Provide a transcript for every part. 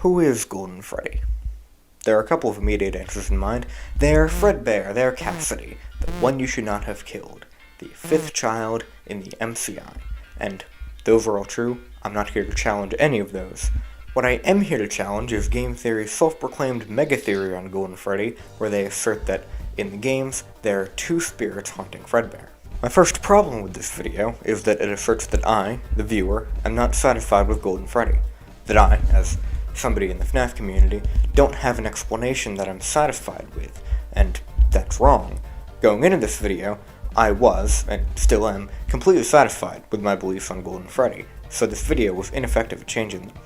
Who is Golden Freddy? There are a couple of immediate answers in mind. They're Fredbear, they're Cassidy, the one you should not have killed, the fifth child in the MCI. And those are all true. I'm not here to challenge any of those. What I am here to challenge is game theory's self-proclaimed mega-theory on Golden Freddy, where they assert that in the games, there are two spirits haunting Fredbear. My first problem with this video is that it asserts that I, the viewer, am not satisfied with Golden Freddy. That I, as somebody in the FNAF community, don't have an explanation that I'm satisfied with, and that's wrong. Going into this video, I was, and still am, completely satisfied with my beliefs on Golden Freddy, so this video was ineffective at changing them.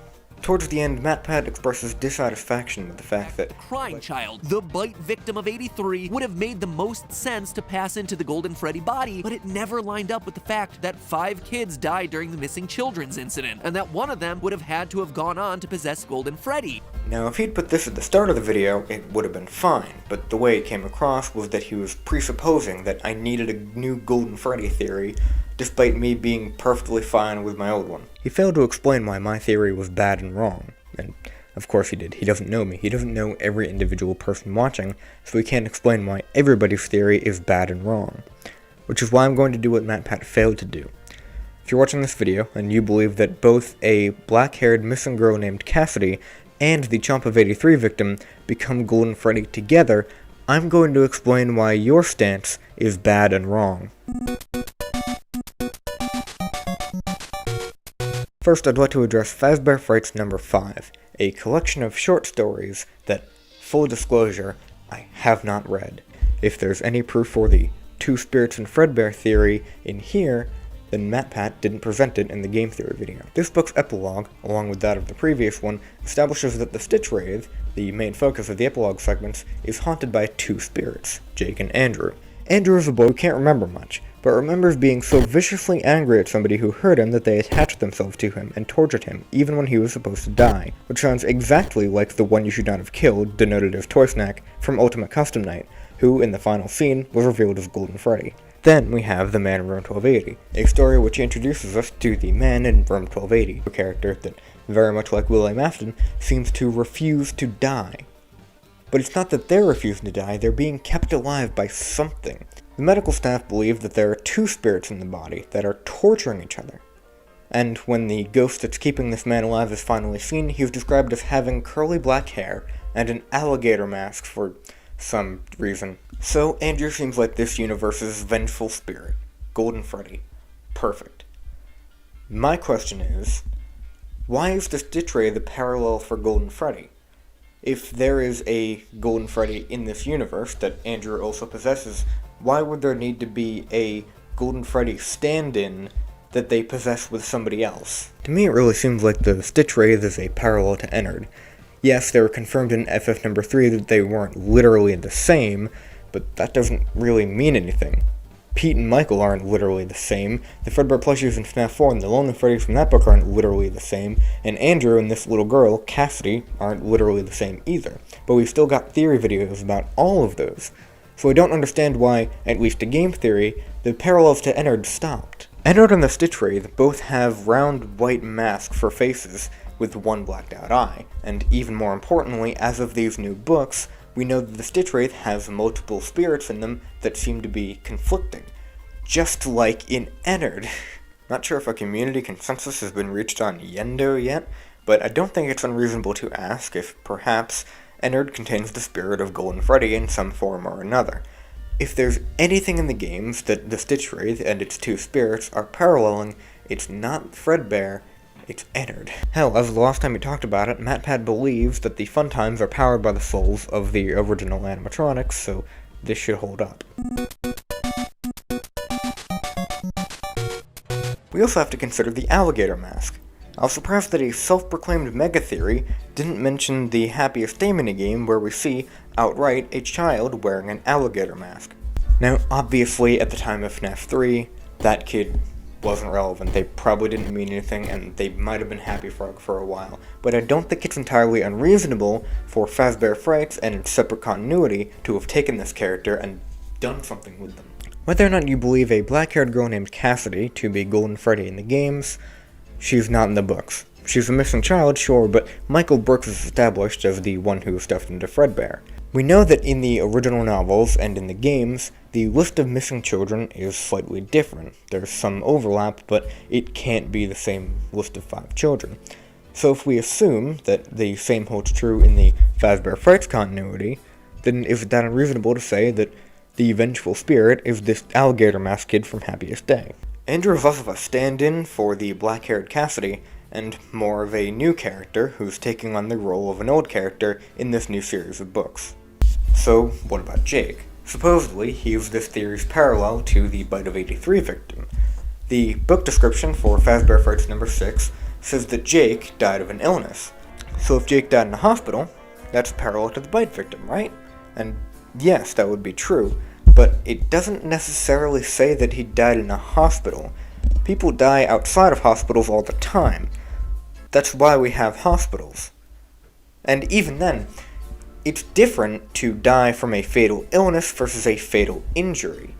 Towards the end, MatPat expresses dissatisfaction with the fact that Crying Child, the bite victim of 83, would have made the most sense to pass into the Golden Freddy body, but it never lined up with the fact that 5 kids died during the missing children's incident, and that one of them would have had to have gone on to possess Golden Freddy. Now, if he'd put this at the start of the video, it would have been fine, but the way it came across was that he was presupposing that I needed a new Golden Freddy theory, despite me being perfectly fine with my old one. He failed to explain why my theory was bad and wrong, and of course he did. He doesn't know me. He doesn't know every individual person watching, so he can't explain why everybody's theory is bad and wrong. Which is why I'm going to do what MatPat failed to do. If you're watching this video, and you believe that both a black-haired missing girl named Cassidy and the Chomp of 83 victim become Golden Freddy together, I'm going to explain why your stance is bad and wrong. First, I'd like to address Fazbear Frights number 5, a collection of short stories that, full disclosure, I have not read. If there's any proof for the two spirits in Fredbear theory in here, then MatPat didn't present it in the game theory video. This book's epilogue, along with that of the previous one, establishes that the Stitch Wraith, the main focus of the epilogue segments, is haunted by two spirits, Jake and Andrew. Andrew is a boy who can't remember much, but remembers being so viciously angry at somebody who hurt him that they attached themselves to him and tortured him, even when he was supposed to die, which sounds exactly like the one you should not have killed, denoted as Toy Snack, from Ultimate Custom Night, who, in the final scene, was revealed as Golden Freddy. Then we have The Man in Room 1280, a story which introduces us to the Man in Room 1280, a character that, very much like William Afton, seems to refuse to die. But it's not that they're refusing to die, they're being kept alive by something. The medical staff believe that there are two spirits in the body that are torturing each other. And when the ghost that's keeping this man alive is finally seen, he's described as having curly black hair and an alligator mask for some reason. So Andrew seems like this universe's vengeful spirit. Golden Freddy. Perfect. My question is, why is the Stitch Wraith the parallel for Golden Freddy? If there is a Golden Freddy in this universe that Andrew also possesses, why would there need to be a Golden Freddy stand-in that they possess with somebody else? To me, it really seems like the Stitch Wraith is a parallel to Ennard. Yes, they were confirmed in FF number 3 that they weren't literally the same, but that doesn't really mean anything. Pete and Michael aren't literally the same, the Fredbear plushies in FNAF 4 and the Lonely Freddies from that book aren't literally the same, and Andrew and this little girl, Cassidy, aren't literally the same either. But we've still got theory videos about all of those. So I don't understand why, at least in game theory, the parallels to Ennard stopped. Ennard and the Stitch Wraith both have round white masks for faces, with one blacked out eye, and even more importantly, as of these new books, we know that the Stitch Wraith has multiple spirits in them that seem to be conflicting. Just like in Ennard. Not sure if a community consensus has been reached on Yendo yet, but I don't think it's unreasonable to ask if perhaps Ennard contains the spirit of Golden Freddy in some form or another. If there's anything in the games that the Stitch Wraith and its two spirits are paralleling, it's not Fredbear, it's Ennard. Hell, as the last time we talked about it, MatPat believes that the fun times are powered by the souls of the original animatronics, so this should hold up. We also have to consider the alligator mask. I was surprised that a self-proclaimed mega theory didn't mention the Happiest Day minigame where we see, outright, a child wearing an alligator mask. Now, obviously, at the time of FNAF 3, that kid wasn't relevant. They probably didn't mean anything, and they might have been Happy Frog for a while. But I don't think it's entirely unreasonable for Fazbear Frights and its separate continuity to have taken this character and done something with them. Whether or not you believe a black-haired girl named Cassidy to be Golden Freddy in the games, she's not in the books. she's a missing child, sure, but Michael Brooks is established as the one who stuffed into Fredbear. We know that in the original novels and in the games, the list of missing children is slightly different. There's some overlap, but it can't be the same list of 5 children. So if we assume that the same holds true in the Fazbear Frights continuity, then is it that unreasonable to say that the vengeful spirit is this alligator mask kid from Happiest Day? Andrew is less of a stand-in for the black-haired Cassidy, and more of a new character who's taking on the role of an old character in this new series of books. So, what about Jake? Supposedly, he's this theory's parallel to the Bite of 83 victim. The book description for Fazbear Frights number 6 says that Jake died of an illness. So if Jake died in a hospital, that's parallel to the Bite victim, right? And yes, that would be true, but it doesn't necessarily say that he died in a hospital. People die outside of hospitals all the time. That's why we have hospitals. And even then, it's different to die from a fatal illness versus a fatal injury.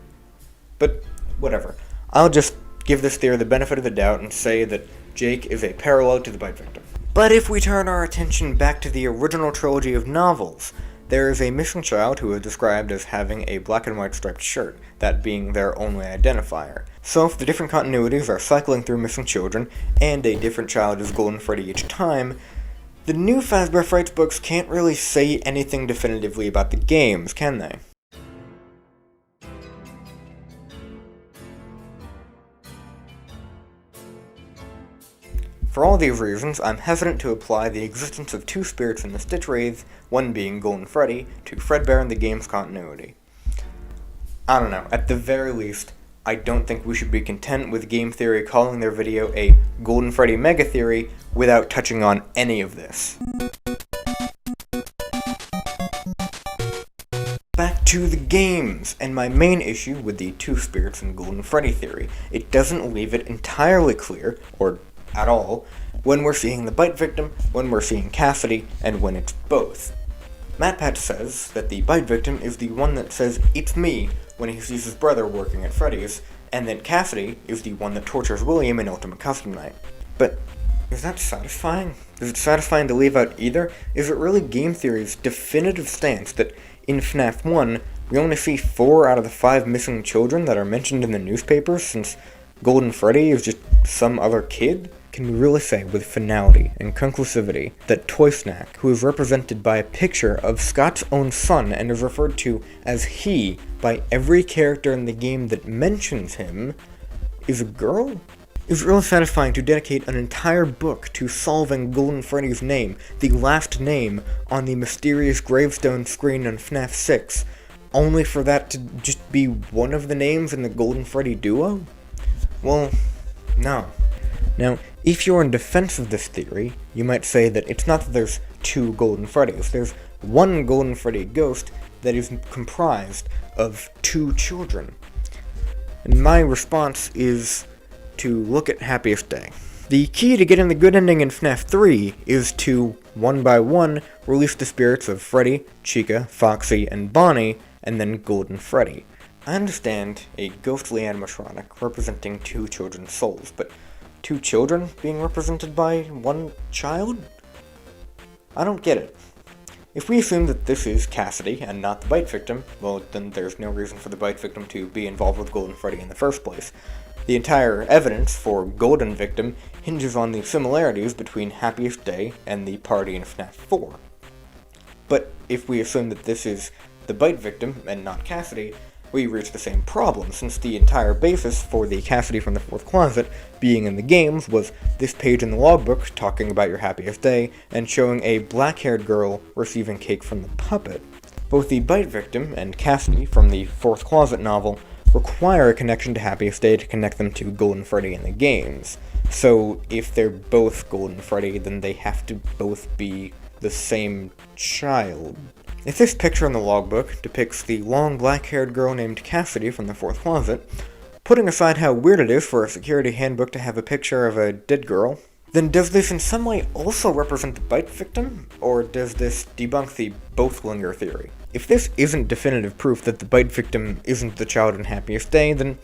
But whatever. I'll just give this theory the benefit of the doubt and say that Jake is a parallel to the Bite victim. But if we turn our attention back to the original trilogy of novels, there is a missing child who is described as having a black and white striped shirt, that being their only identifier. So if the different continuities are cycling through missing children, and a different child is Golden Freddy each time, the new Fazbear Frights books can't really say anything definitively about the games, can they? For all these reasons, I'm hesitant to apply the existence of 2 spirits in the Stitch Wraith, one being Golden Freddy, to Fredbear in the game's continuity. I don't know, at the very least, I don't think we should be content with Game Theory calling their video a Golden Freddy Mega Theory without touching on any of this. Back to the games, and my main issue with the 2 spirits in Golden Freddy theory. It doesn't leave it entirely clear, or at all, when we're seeing the Bite victim, when we're seeing Cassidy, and when it's both. MatPat says that the Bite victim is the one that says, "It's me," when he sees his brother working at Freddy's, and that Cassidy is the one that tortures William in Ultimate Custom Night. But is that satisfying? Is it satisfying to leave out either? Is it really Game Theory's definitive stance that in FNAF 1, we only see 4 out of the 5 missing children that are mentioned in the newspapers, since Golden Freddy is just some other kid? Can we really say with finality and conclusivity that Toy Snack, who is represented by a picture of Scott's own son and is referred to as he by every character in the game that mentions him, is a girl? Is it really satisfying to dedicate an entire book to solving Golden Freddy's name, the last name on the mysterious gravestone screen on FNAF 6, only for that to just be one of the names in the Golden Freddy duo? Well, no. Now, if you're in defense of this theory, you might say that it's not that there's 2 Golden Freddys, there's one Golden Freddy ghost that is comprised of 2 children. And my response is to look at Happiest Day. The key to getting the good ending in FNAF 3 is to, one by one, release the spirits of Freddy, Chica, Foxy, and Bonnie, and then Golden Freddy. I understand a ghostly animatronic representing 2 children's souls, but 2 children being represented by 1 child? I don't get it. If we assume that this is Cassidy and not the Bite victim, well, then there's no reason for the Bite victim to be involved with Golden Freddy in the first place. The entire evidence for Golden Victim hinges on the similarities between Happiest Day and the party in FNAF 4. But if we assume that this is the Bite victim and not Cassidy, we reach the same problem, since the entire basis for the Cassidy from the 4th Closet being in the games was this page in the logbook talking about your happiest day and showing a black-haired girl receiving cake from the puppet. Both the Bite victim and Cassidy from the 4th Closet novel require a connection to Happiest Day to connect them to Golden Freddy in the games. So if they're both Golden Freddy, then they have to both be the same child. If this picture in the logbook depicts the long black-haired girl named Cassidy from the 4th Closet, putting aside how weird it is for a security handbook to have a picture of a dead girl, then does this in some way also represent the Bite victim, or does this debunk the both linger theory? If this isn't definitive proof that the Bite victim isn't the child in Happiest Day, then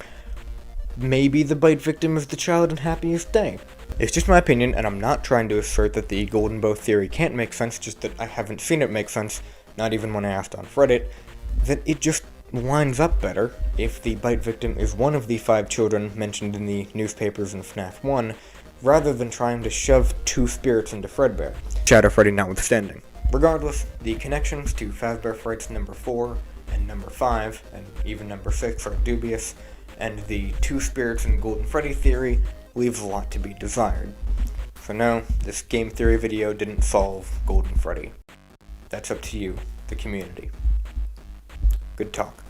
maybe the Bite victim is the child in Happiest Day. It's just my opinion, and I'm not trying to assert that the Golden Bow theory can't make sense, just that I haven't seen it make sense, not even when I asked on Reddit, that it just lines up better if the bite victim is one of the 5 children mentioned in the newspapers in FNAF 1, rather than trying to shove 2 spirits into Fredbear, Shadow Freddy notwithstanding. Regardless, the connections to Fazbear Frights number 4 and number 5, and even number 6 are dubious, and the 2 spirits in Golden Freddy theory leaves a lot to be desired. So no, this game theory video didn't solve Golden Freddy. That's up to you, the community. Good talk.